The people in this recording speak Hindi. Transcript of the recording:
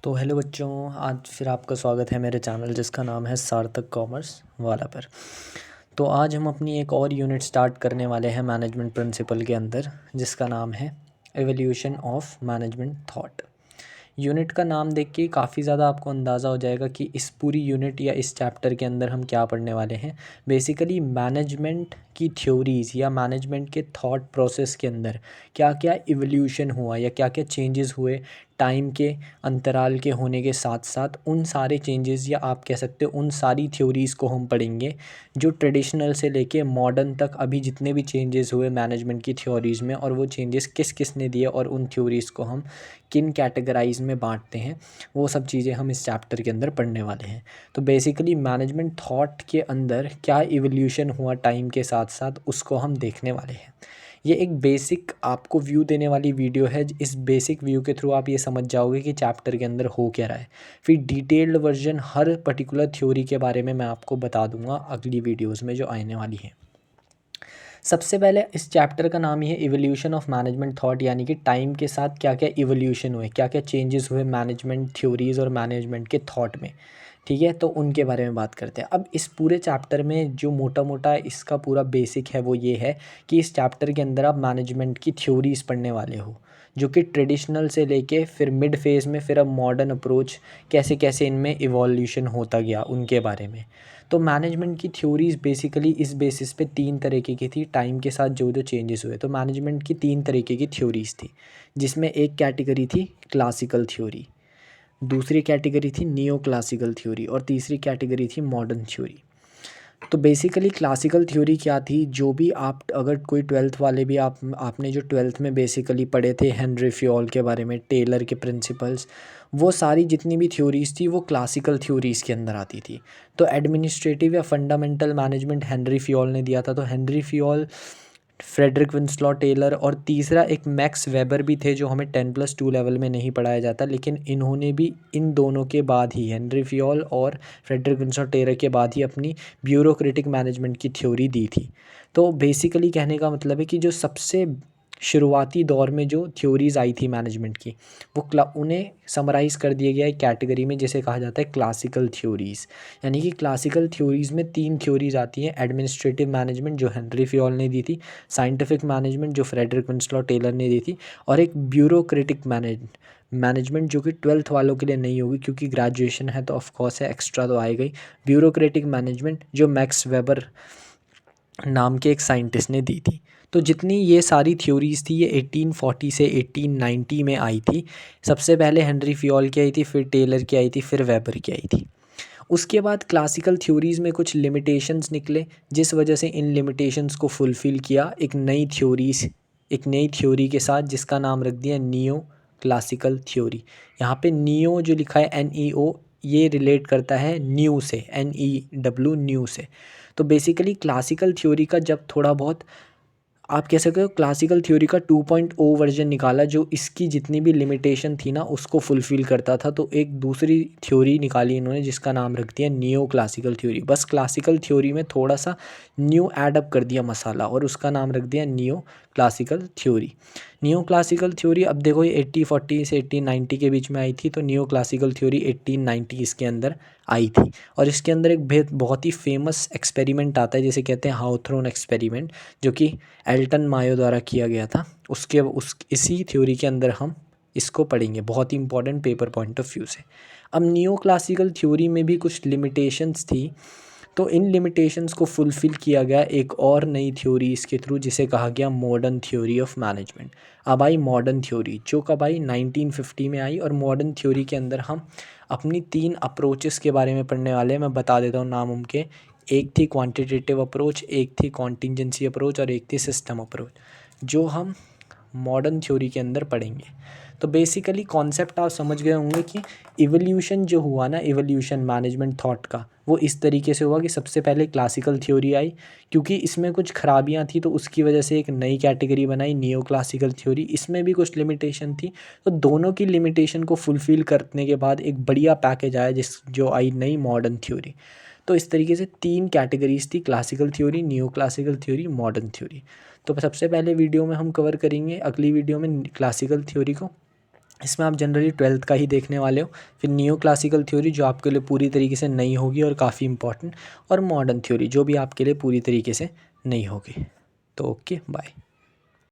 तो हेलो बच्चों, आज फिर आपका स्वागत है मेरे चैनल जिसका नाम है सार्थक कॉमर्स वाला पर। तो आज हम अपनी एक और यूनिट स्टार्ट करने वाले हैं मैनेजमेंट प्रिंसिपल के अंदर, जिसका नाम है evolution of management thought. Unit का नाम देख के काफ़ी ज़्यादा आपको अंदाज़ा हो जाएगा कि इस पूरी यूनिट या इस चैप्टर के अंदर हम क्या पढ़ने वाले हैं। बेसिकली मैनेजमेंट की थ्योरीज़ या मैनेजमेंट के थॉट प्रोसेस के अंदर क्या क्या इवोल्यूशन हुआ या क्या क्या चेंजेस हुए टाइम के अंतराल के होने के साथ साथ, उन सारे चेंजेस या आप कह सकते हो उन सारी थ्योरीज़ को हम पढ़ेंगे जो ट्रेडिशनल से लेके मॉडर्न तक अभी जितने भी चेंजेस हुए मैनेजमेंट की थ्योरीज़ में, और वो चेंजेस किस किस ने दिए और उन थ्योरीज़ को हम किन कैटेगराइज में बांटते हैं, वो सब चीज़ें हम इस चैप्टर के अंदर पढ़ने वाले हैं। तो बेसिकली मैनेजमेंट थॉट के अंदर क्या इवोल्यूशन हुआ टाइम के साथ साथ, उसको हम देखने वाले हैं। ये एक बेसिक आपको व्यू देने वाली वीडियो है। इस बेसिक व्यू के थ्रू आप ये समझ जाओगे कि चैप्टर के अंदर हो क्या रहा है। फिर डिटेल्ड वर्जन हर पर्टिकुलर थ्योरी के बारे में मैं आपको बता दूंगा अगली वीडियोस में जो आने वाली हैं। सबसे पहले इस चैप्टर का नाम ही है इवोल्यूशन ऑफ मैनेजमेंट थॉट, यानी कि टाइम के साथ क्या क्या इवोल्यूशन हुए, क्या क्या चेंजेस हुए मैनेजमेंट थ्योरीज़ और मैनेजमेंट के थॉट में। ठीक है, तो उनके बारे में बात करते हैं। अब इस पूरे चैप्टर में जो मोटा मोटा इसका पूरा बेसिक है वो ये है कि इस चैप्टर के अंदर आप मैनेजमेंट की थ्योरीज़ पढ़ने वाले हो, जो कि ट्रेडिशनल से लेके फिर मिड फेज़ में फिर अब मॉडर्न अप्रोच कैसे कैसे इनमें इवोल्यूशन होता गया उनके बारे में। तो मैनेजमेंट की थ्योरीज़ बेसिकली इस बेसिस पे तीन तरीके की थी टाइम के साथ जो जो चेंजेस हुए। तो मैनेजमेंट की तीन तरीके की थ्योरीज़ थी, जिसमें एक कैटेगरी थी क्लासिकल थ्योरी, दूसरी कैटेगरी थी नियो क्लासिकल थ्योरी और तीसरी कैटेगरी थी मॉडर्न थ्योरी। तो बेसिकली क्लासिकल थ्योरी क्या थी, जो भी आप अगर कोई ट्वेल्थ वाले भी आपने जो ट्वेल्थ में बेसिकली पढ़े थे हेनरी फ्योल के बारे में, टेलर के प्रिंसिपल्स, वो सारी जितनी भी थ्योरीज़ थी वो क्लासिकल थ्योरीज़ के अंदर आती थी। तो एडमिनिस्ट्रेटिव या फंडामेंटल मैनेजमेंट हेनरी फ्योल ने दिया था। तो हेनरी फ्योल, फ्रेडरिक विंसलॉ टेलर और तीसरा एक मैक्स वेबर भी थे, जो हमें 10+2 लेवल में नहीं पढ़ाया जाता, लेकिन इन्होंने भी इन दोनों के बाद ही, हेनरी फ्योल और फ्रेडरिक विंसलॉ टेलर के बाद ही अपनी ब्यूरोक्रेटिक मैनेजमेंट की थ्योरी दी थी। तो बेसिकली कहने का मतलब है कि जो सबसे शुरुआती दौर में जो थ्योरीज़ आई थी मैनेजमेंट की, वो उन्हें समराइज़ कर दिया गया एक कैटेगरी में जिसे कहा जाता है क्लासिकल थ्योरीज़। यानी कि क्लासिकल थ्योरीज़ में तीन थ्योरीज़ आती हैं। एडमिनिस्ट्रेटिव मैनेजमेंट जो हेनरी फ्योल ने दी थी, साइंटिफिक मैनेजमेंट जो फ्रेडरिक विंसलॉ टेलर ने दी थी, और एक ब्यूरोक्रेटिक मैनेजमेंट जो कि ट्वेल्थ वालों के लिए नहीं होगी, क्योंकि ग्रेजुएशन है तो ऑफकोर्स है, एक्स्ट्रा तो आएगा ही। ब्यूरोक्रेटिक मैनेजमेंट जो मैक्स वेबर नाम के एक साइंटिस्ट ने दी थी। तो जितनी ये सारी थ्योरीज़ थी ये 1840 से 1890 में आई थी। सबसे पहले हेनरी फ्योल की आई थी, फिर टेलर की आई थी, फिर वेबर की आई थी। उसके बाद क्लासिकल थ्योरीज़ में कुछ लिमिटेशंस निकले, जिस वजह से इन लिमिटेशंस को फुलफ़िल किया एक नई थ्योरी के साथ, जिसका नाम रख दिया नियो क्लासिकल थ्योरी। यहाँ पे नियो जो लिखा है NEO, ये रिलेट करता है न्यू से, NEW न्यू से। तो बेसिकली क्लासिकल थ्योरी का जब थोड़ा बहुत आप कह सकते हो क्लासिकल थ्योरी का 2.0 वर्जन निकाला, जो इसकी जितनी भी लिमिटेशन थी ना उसको फुलफ़िल करता था, तो एक दूसरी थ्योरी निकाली इन्होंने जिसका नाम रख दिया नियो क्लासिकल थ्योरी। बस क्लासिकल थ्योरी में थोड़ा सा न्यू ऐड अप कर दिया मसाला और उसका नाम रख दिया neo classical theory. Neo classical theory, अब देखो ये 1840 से 1890 के बीच में आई थी, तो नियो क्लासिकल थ्योरी 1890 इसके अंदर आई थी। और इसके अंदर एक बहुत ही फेमस एक्सपेरिमेंट आता है जिसे कहते हैं हाउथ्रोन एक्सपेरिमेंट, जो कि एल्टन मायो द्वारा किया गया था। इसी थ्योरी के अंदर हम इसको पढ़ेंगे, बहुत ही important paper point of view से। अब नियो क्लासिकल थ्योरी में भी कुछ लिमिटेशंस थी, तो इन लिमिटेशंस को फुलफ़िल किया गया एक और नई थ्योरी इसके थ्रू, जिसे कहा गया मॉडर्न थ्योरी ऑफ मैनेजमेंट। अब आई मॉडर्न थ्योरी, जो कब आई 1950 में आई। और मॉडर्न थ्योरी के अंदर हम अपनी तीन अप्रोचेस के बारे में पढ़ने वाले हैं। मैं बता देता हूँ नाम उनके। एक थी क्वांटिटेटिव अप्रोच, एक थी कॉन्टिजेंसी अप्रोच और एक थी सिस्टम अप्रोच, जो हम मॉडर्न थ्योरी के अंदर पढ़ेंगे। तो बेसिकली कॉन्सेप्ट आप समझ गए होंगे कि इवोल्यूशन जो हुआ ना, इवोल्यूशन मैनेजमेंट थॉट का, वो इस तरीके से हुआ कि सबसे पहले क्लासिकल थ्योरी आई, क्योंकि इसमें कुछ खराबियां थी तो उसकी वजह से एक नई कैटेगरी बनाई नियो क्लासिकल थ्योरी। इसमें भी कुछ लिमिटेशन थी, तो दोनों की लिमिटेशन को फुलफ़िल करने के बाद एक बढ़िया पैकेज आया जो आई नई मॉडर्न थ्योरी। तो इस तरीके से तीन कैटेगरीज थी, classical theory, neo classical theory, modern theory. तो सबसे पहले वीडियो में हम कवर करेंगे, अगली वीडियो में क्लासिकल थ्योरी को, इसमें आप जनरली 12th का ही देखने वाले हो। फिर नियो क्लासिकल थ्योरी जो आपके लिए पूरी तरीके से नई होगी और काफ़ी इंपॉर्टेंट, और मॉडर्न थ्योरी जो भी आपके लिए पूरी तरीके से नई होगी। तो ओके बाय।